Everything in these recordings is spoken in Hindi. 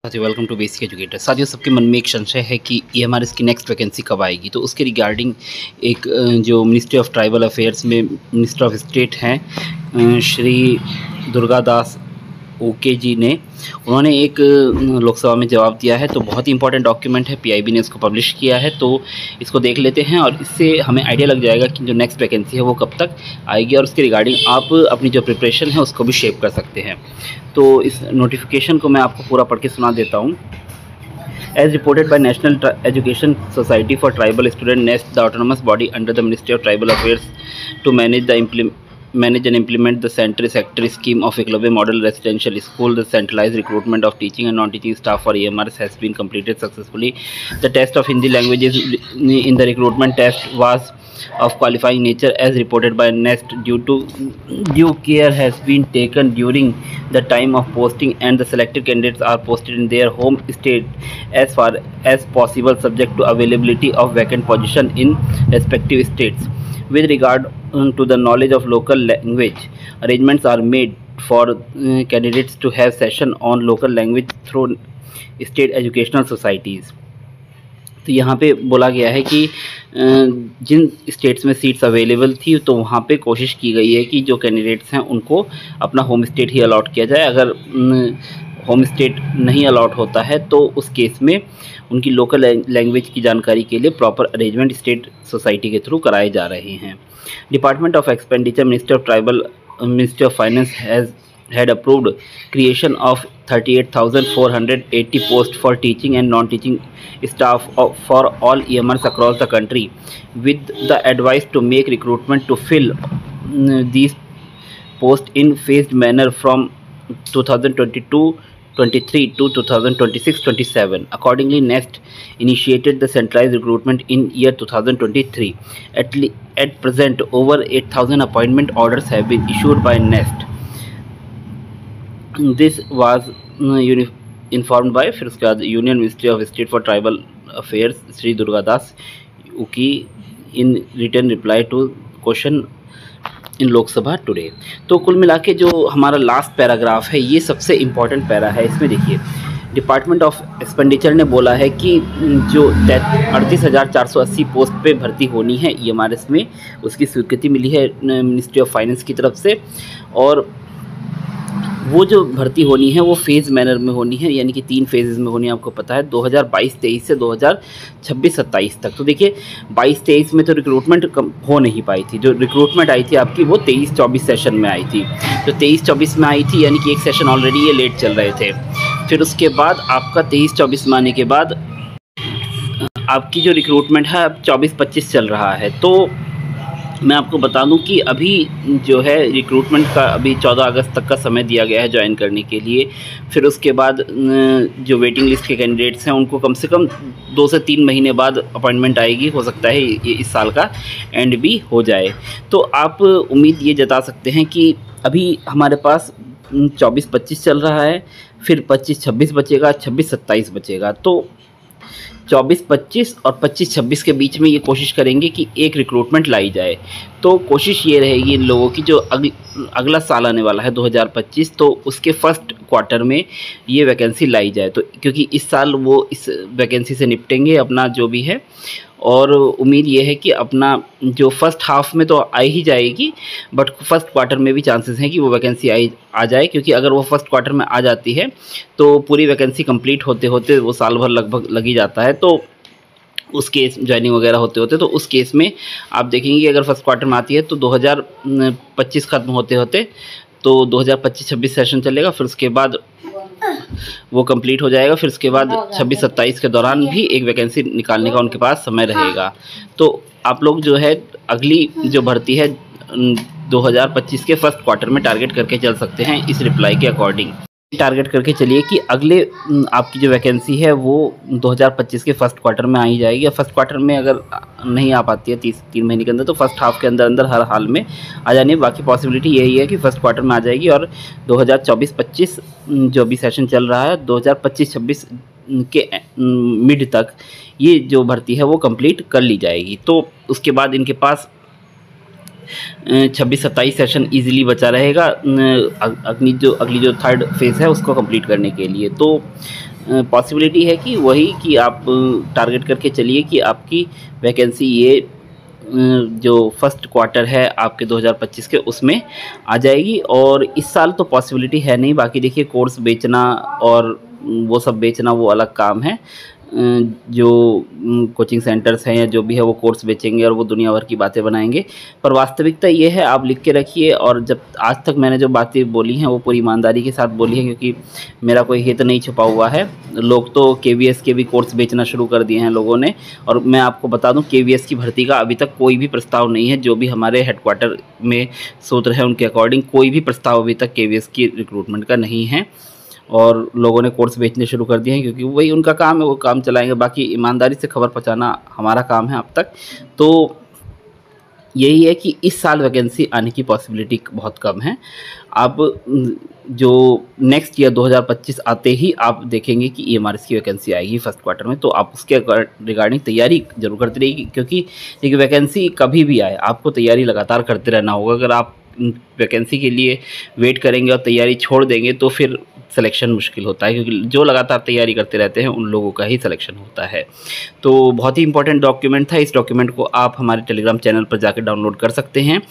साथियों वेलकम टू बेसिक एजुकेटर। साथियों सबके मन में एक संशय है कि ईएमआरएस की नेक्स्ट वैकेंसी कब आएगी, तो उसके रिगार्डिंग एक जो मिनिस्ट्री ऑफ ट्राइबल अफेयर्स में मिनिस्टर ऑफ स्टेट हैं श्री दुर्गा दास ओके जी ने उन्होंने एक लोकसभा में जवाब दिया है। तो बहुत ही इंपॉर्टेंट डॉक्यूमेंट है, पीआईबी ने इसको पब्लिश किया है, तो इसको देख लेते हैं और इससे हमें आइडिया लग जाएगा कि जो नेक्स्ट वैकेंसी है वो कब तक आएगी और उसके रिगार्डिंग आप अपनी जो प्रिपरेशन है उसको भी शेप कर सकते हैं। तो इस नोटिफिकेशन को मैं आपको पूरा पढ़ के सुना देता हूँ। As reported by National Education Society for Tribal Students (NEST), the autonomous body under the Ministry of Tribal Affairs to manage and implement the Central Sector Scheme of Eklavya Model Residential School, the centralized recruitment of teaching and non-teaching staff for EMRs has been completed successfully. The test of Hindi languages in the recruitment test was of qualifying nature as reported by NEST. Due care has been taken during the time of posting, and the selected candidates are posted in their home state as far as possible, subject to availability of vacant position in respective states. With regard to the knowledge of local language, arrangements are made for candidates to have session on local language through state educational societies. तो यहाँ पे बोला गया है कि जिन स्टेट्स में सीट्स अवेलेबल थी तो वहाँ पे कोशिश की गई है कि जो कैंडिडेट्स हैं उनको अपना होम स्टेट ही अलॉट किया जाए। अगर होम स्टेट नहीं अलॉट होता है तो उस केस में उनकी लोकल लैंग्वेज की जानकारी के लिए प्रॉपर अरेंजमेंट स्टेट सोसाइटी के थ्रू कराए जा रहे हैं। Department of expenditure, ministry of finance had approved creation of 38,480 posts for teaching and non-teaching staff for all EMRs across the country, with the advice to make recruitment to fill these posts in phased manner from 2022-23 to 2026-27. Accordingly, NEST initiated the centralized recruitment in year 2023. At present, over 8,000 appointment orders have been issued by NEST. This was informed by फिर उसके बाद union ministry of state for tribal affairs Shri Durga Das Uikey in written reply to question in Lok Sabha today. तो कुल मिला के जो हमारा लास्ट पैराग्राफ है ये सबसे इम्पॉर्टेंट पैरा है। इसमें देखिए डिपार्टमेंट ऑफ एक्सपेंडिचर ने बोला है कि जो 38,480 पोस्ट पे भर्ती होनी है EMRS में, उसकी स्वीकृति मिली है मिनिस्ट्री ऑफ फाइनेंस की तरफ से, और वो जो भर्ती होनी है वो फेज़ मैनर में होनी है, यानी कि 3 फेजेज़ में होनी है। आपको पता है 2022-23 से 2026-27 तक। तो देखिए 22-23 में तो रिक्रूटमेंट हो नहीं पाई थी, जो रिक्रूटमेंट आई थी आपकी वो 23-24 सेशन में आई थी। तो 23-24 में आई थी, यानी कि एक सेशन ऑलरेडी ये लेट चल रहे थे। फिर उसके बाद आपका 23-24 में आने के बाद आपकी जो रिक्रूटमेंट है अब 24-25 चल रहा है। तो मैं आपको बता दूं कि अभी जो है रिक्रूटमेंट का अभी 14 अगस्त तक का समय दिया गया है ज्वाइन करने के लिए। फिर उसके बाद जो वेटिंग लिस्ट के कैंडिडेट्स हैं उनको कम से कम 2 से 3 महीने बाद अपॉइंटमेंट आएगी। हो सकता है ये इस साल का एंड भी हो जाए। तो आप उम्मीद ये जता सकते हैं कि अभी हमारे पास 24-25 चल रहा है, फिर 25-26 बचेगा, 26-27 बचेगा। तो 24-25 और 25-26 के बीच में ये कोशिश करेंगे कि एक रिक्रूटमेंट लाई जाए। तो कोशिश ये रहेगी इन लोगों की जो अगला साल आने वाला है 2025, तो उसके फर्स्ट क्वार्टर में ये वैकेंसी लाई जाए। तो क्योंकि इस साल वो इस वैकेंसी से निपटेंगे अपना जो भी है, और उम्मीद ये है कि अपना जो फर्स्ट हाफ में तो आ ही जाएगी, बट फर्स्ट क्वार्टर में भी चांसेस हैं कि वो वैकेंसी आ जाए। क्योंकि अगर वो फर्स्ट क्वार्टर में आ जाती है तो पूरी वैकेंसी कंप्लीट होते होते वो साल भर लगभग लग ही जाता है। तो उस केस ज्वाइनिंग वगैरह होते होते तो उस केस में आप देखेंगे कि अगर फर्स्ट क्वार्टर में आती है तो 2025 ख़त्म होते होते तो 2025-26 सेशन चलेगा। फिर उसके बाद वो कंप्लीट हो जाएगा। फिर उसके बाद 26-27 के दौरान भी एक वैकेंसी निकालने का उनके पास समय रहेगा। तो आप लोग जो है अगली जो भर्ती है 2025 के फर्स्ट क्वार्टर में टारगेट करके चल सकते हैं। इस रिप्लाई के अकॉर्डिंग टारगेट करके चलिए कि अगले आपकी जो वैकेंसी है वो 2025 के फर्स्ट क्वार्टर में आ ही जाएगी। या फर्स्ट क्वार्टर में अगर नहीं आ पाती है 3 महीने के अंदर तो फर्स्ट हाफ के अंदर हर हाल में आ जानी है। बाकी पॉसिबिलिटी यही है कि फर्स्ट क्वार्टर में आ जाएगी और 2024-25 जो भी सेशन चल रहा है 2025-26 के मिड तक ये जो भर्ती है वो कंप्लीट कर ली जाएगी। तो उसके बाद इनके पास 26-27 सेशन इजीली बचा रहेगा अगली जो थर्ड फेज़ है उसको कंप्लीट करने के लिए। तो पॉसिबिलिटी है कि वही कि आप टारगेट करके चलिए कि आपकी वैकेंसी ये जो फर्स्ट क्वार्टर है आपके 2025 के उसमें आ जाएगी। और इस साल तो पॉसिबिलिटी है नहीं। बाकी देखिए कोर्स बेचना और वो सब बेचना वो अलग काम है। जो कोचिंग सेंटर्स हैं या जो भी है वो कोर्स बेचेंगे और वो दुनिया भर की बातें बनाएंगे। पर वास्तविकता ये है, आप लिख के रखिए। और जब आज तक मैंने जो बातें बोली हैं वो पूरी ईमानदारी के साथ बोली है, क्योंकि मेरा कोई हित नहीं छुपा हुआ है। लोग तो केवीएस के भी कोर्स बेचना शुरू कर दिए हैं लोगों ने। और मैं आपको बता दूं, केवीएस की भर्ती का अभी तक कोई भी प्रस्ताव नहीं है। जो भी हमारे हेडक्वार्टर में सूत्र है उनके अकॉर्डिंग कोई भी प्रस्ताव अभी तक केवीएस की रिक्रूटमेंट का नहीं है। और लोगों ने कोर्स बेचने शुरू कर दिए हैं, क्योंकि वही उनका काम है, वो काम चलाएंगे। बाकी ईमानदारी से खबर पहुंचाना हमारा काम है अब तक। तो यही है कि इस साल वैकेंसी आने की पॉसिबिलिटी बहुत कम है। अब जो नेक्स्ट ईयर 2025 आते ही आप देखेंगे कि ईएमआरएस की वैकेंसी आएगी फर्स्ट क्वार्टर में। तो आप उसके रिगार्डिंग तैयारी जरूर करते रहिए, क्योंकि देखिए वैकेंसी कभी भी आए आपको तैयारी लगातार करते रहना होगा। अगर आप वैकेंसी के लिए वेट करेंगे और तैयारी छोड़ देंगे तो फिर सिलेक्शन मुश्किल होता है, क्योंकि जो लगातार तैयारी करते रहते हैं उन लोगों का ही सिलेक्शन होता है। तो बहुत ही इंपॉर्टेंट डॉक्यूमेंट था। इस डॉक्यूमेंट को आप हमारे टेलीग्राम चैनल पर जाकर डाउनलोड कर सकते हैं।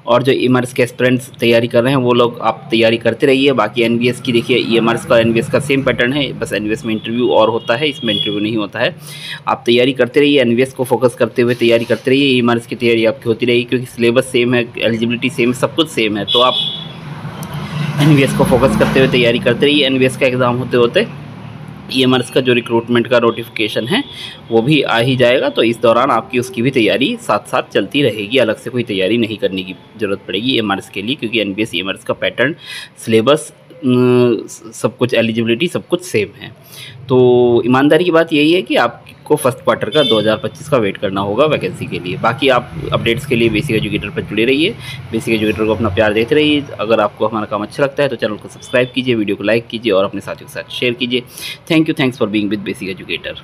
और जो ईएमआरएस के एस्पिरेंट्स तैयारी कर रहे हैं वो लोग आप तैयारी करते रहिए। बाकी एनवीएस की देखिए, ईएमआरएस का एनवीएस का सेम पैटर्न है, बस एनवीएस में इंटरव्यू और होता है, इसमें इंटरव्यू नहीं होता है। आप तैयारी करते रहिए, एनवीएस को फोकस करते हुए तैयारी करते रहिए। ईएमआरएस की तैयारी आपकी होती रहेगी, क्योंकि सिलेबस सेम है, एलिजिबिलिटी सेम है, सब कुछ सेम है। तो आप एनवीएस को फोकस करते हुए तैयारी करते रहिए। एनवीएस का एग्ज़ाम होते होते ईएमआरएस का जो रिक्रूटमेंट का नोटिफिकेशन है वो भी आ ही जाएगा। तो इस दौरान आपकी उसकी भी तैयारी साथ साथ चलती रहेगी। अलग से कोई तैयारी नहीं करने की ज़रूरत पड़ेगी ईएमआरएस के लिए, क्योंकि एनवीएस ईएमआरएस का पैटर्न, सिलेबस, सब कुछ, एलिजिबिलिटी सब कुछ सेम है। तो ईमानदारी की बात यही है कि आपको फर्स्ट क्वार्टर का 2025 का वेट करना होगा वैकेंसी के लिए। बाकी आप अपडेट्स के लिए बेसिक एजुकेटर पर जुड़े रहिए। बेसिक एजुकेटर को अपना प्यार देते रहिए। अगर आपको हमारा काम अच्छा लगता है तो चैनल को सब्सक्राइब कीजिए, वीडियो को लाइक कीजिए और अपने साथियों के साथ शेयर कीजिए। Thanks for being with basic educator.